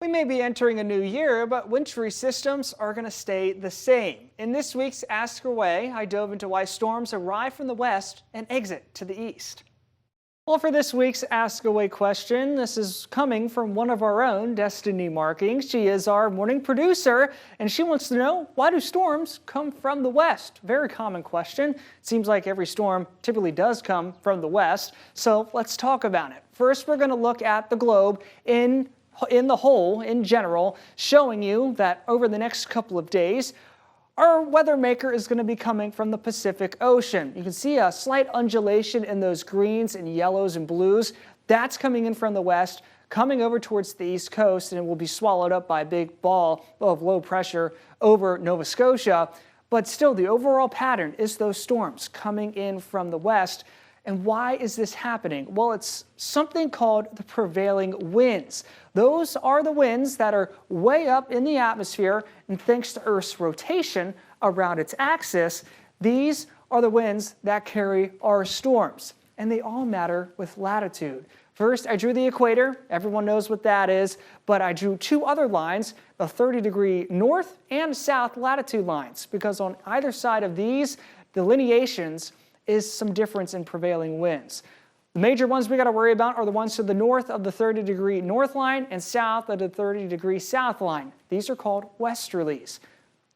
We may be entering a new year, but wintry systems are going to stay the same. In this week's Ask Away, I dove into why storms arrive from the west and exit to the east. Well, for this week's Ask Away question, this is coming from one of our own, Destiny Marking. She is our morning producer, and she wants to know, why do storms come from the west? Very common question. It seems like every storm typically does come from the west, so let's talk about it. First, we're going to look at the globe in the whole, in general, showing you that over the next couple of days, our weather maker is going to be coming from the Pacific Ocean. You can see a slight undulation in those greens and yellows and blues. That's coming in from the west, coming over towards the east coast, and it will be swallowed up by a big ball of low pressure over Nova Scotia. But still, the overall pattern is those storms coming in from the west. And why is this happening? Well, it's something called the prevailing winds. Those are the winds that are way up in the atmosphere, and thanks to Earth's rotation around its axis, these are the winds that carry our storms. And they all matter with latitude. First, I drew the equator. Everyone knows what that is. But I drew two other lines, the 30-degree north and south latitude lines, because on either side of these delineations is some difference in prevailing winds. The major ones we got to worry about are the ones to the north of the 30-degree north line and south of the 30-degree south line. These are called westerlies.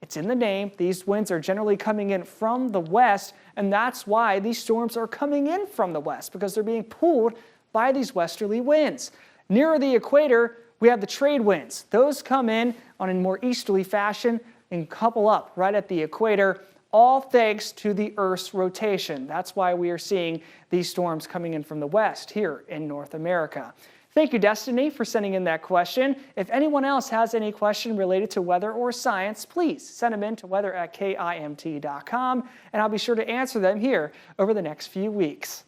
It's in the name. These winds are generally coming in from the west, and that's why these storms are coming in from the west, because they're being pulled by these westerly winds. Nearer the equator, we have the trade winds. Those come in on a more easterly fashion and couple up right at the equator, all thanks to the Earth's rotation. That's why we are seeing these storms coming in from the west here in North America. Thank you, Destiny, for sending in that question. If anyone else has any question related to weather or science, please send them in to weather@kimt.com, and I'll be sure to answer them here over the next few weeks.